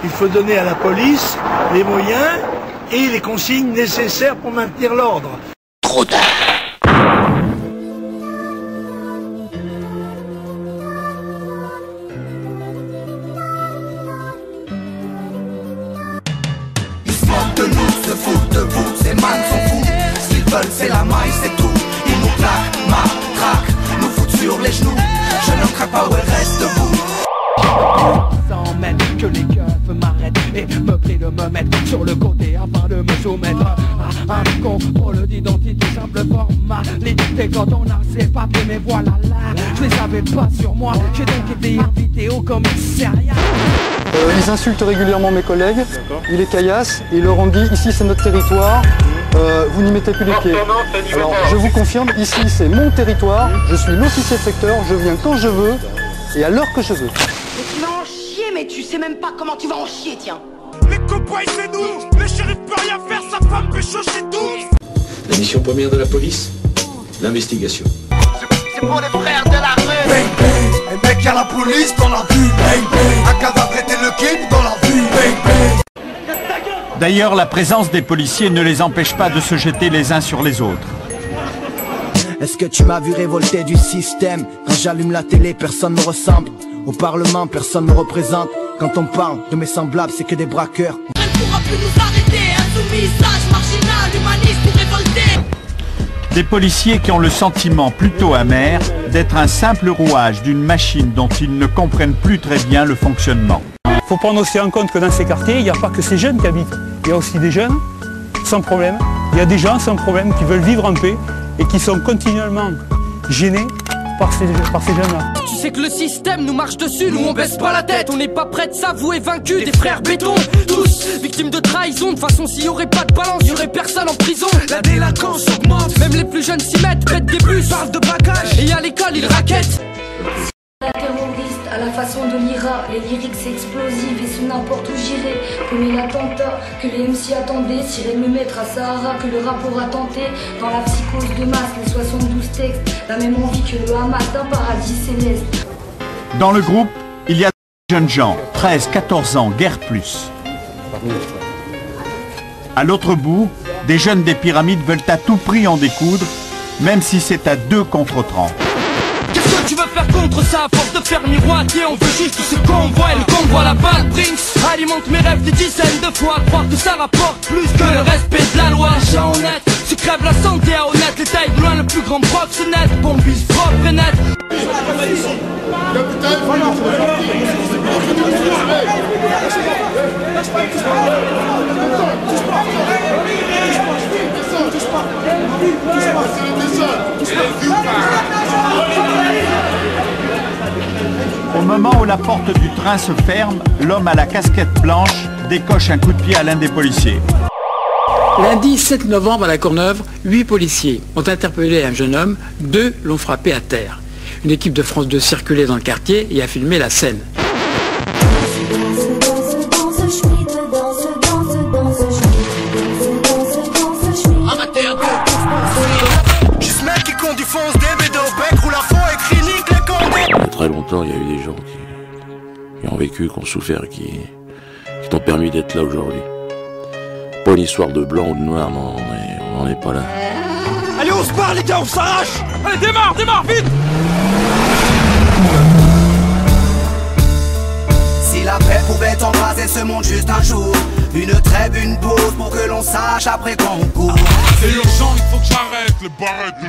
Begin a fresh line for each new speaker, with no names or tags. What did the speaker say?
Il faut donner à la police les moyens et les consignes nécessaires pour maintenir l'ordre.
Trop tard.
Ils se moquent de nous, se foutent de vous, ces man sont fous. Ce qu'ils veulent c'est la maille, c'est tout. Ils nous plaquent, matraquent, nous foutent sur les genoux. Je ne crains pas, ouais, reste debout.
Sans mettre que les keufs m'arrêtent et me prient de me mettre sur le côté afin de me soumettre à un contrôle d'identité, simple formalité. Quand on a ses papiers, mais voilà là, je les avais pas sur moi. J'ai donc été invité au commissariat.
Ils insultent régulièrement mes collègues, ils les caillassent et ils leur ont dit ici c'est notre territoire, vous n'y mettez plus les pieds. Alors je vous confirme, ici c'est mon territoire, je suis l'officier de secteur, je viens quand je veux et à l'heure que je veux.
Mais tu vas en chier, mais tu sais même pas comment tu vas en chier, tiens.
Les copains c'est nous, le shérif peut rien faire, sa femme pécho chez tous.
La mission première de la police, l'investigation.
C'est pour les frères de la rue. Bang bang, et mec y'a la police dans la vue. Bang bang, un cadavre était le clip dans la vue. Bang bang.
D'ailleurs, la présence des policiers ne les empêche pas de se jeter les uns sur les autres.
Est-ce que tu m'as vu révolter du système? Quand j'allume la télé, personne me ressemble. Au Parlement, personne me représente. Quand on parle de mes semblables, c'est que des braqueurs.
Elle ne pourra plus nous arrêter, insoumis, sage, marginal, humaniste ou révolté.
Des policiers qui ont le sentiment plutôt amer d'être un simple rouage d'une machine dont ils ne comprennent plus très bien le fonctionnement.
Il faut prendre aussi en compte que dans ces quartiers, il n'y a pas que ces jeunes qui habitent. Il y a aussi des jeunes sans problème. Il y a des gens sans problème qui veulent vivre en paix et qui sont continuellement gênés par ces jeunes-là.
Tu sais que le système nous marche dessus, nous on baisse pas la tête. On n'est pas prêt de s'avouer vaincu, des frères béton. Tous victimes de trahison, de façon s'il y aurait pas de balance, il y aurait personne en prison.
La délinquance augmente,
même les plus jeunes s'y mettent, pètent des bus,
parlent de bagages.
Et à l'école ils raquettent.
La terroriste à la façon de Mira, les lyriques c'est explosif et c'est n'importe où j'irai. Connais l'attentat que les MC attendaient, s'irait me mettre à Sahara que le rapport a tenté. Dans la psychose de masse, les 72 textes, la même envie que le Hamas d'un paradis céleste.
Dans le groupe, il y a des jeunes gens, 13, 14 ans, guère plus. À l'autre bout, des jeunes des pyramides veulent à tout prix en découdre, même si c'est à 2 contre 30.
Qu'est-ce que tu veux faire contre ça à force de faire miroiter? On veut juste ce qu'on voit et le convoi la balle Prince alimente mes rêves des dizaines de fois. Croire que ça rapporte plus que le respect de la loi. Gens honnêtes, se crève la santé à honnête. Les tailles loin, le plus grand proxénète. Bombise propre et net.
Au moment où la porte du train se ferme, l'homme à la casquette blanche décoche un coup de pied à l'un des policiers.
Lundi 7 novembre à la Courneuve, 8 policiers ont interpellé un jeune homme, 2 l'ont frappé à terre. Une équipe de France 2 circulait dans le quartier et a filmé la scène.
Juste mec qui conduit fonce des bédos, bec roule à fond et crie nique les condés.
Il y a très longtemps, il y a eu des gens qui ont vécu, qui ont souffert et qui t'ont permis d'être là aujourd'hui. Pas une histoire de blanc ou de noir, non, on n'en est pas là.
Allez, on se barre les gars, on s'arrache. Allez, démarre, vite.
Si la paix pouvait embraser ce monde juste un jour, une trêve, une pause pour que l'on sache après qu'on court.
C'est urgent, il faut que j'arrête les barrettes de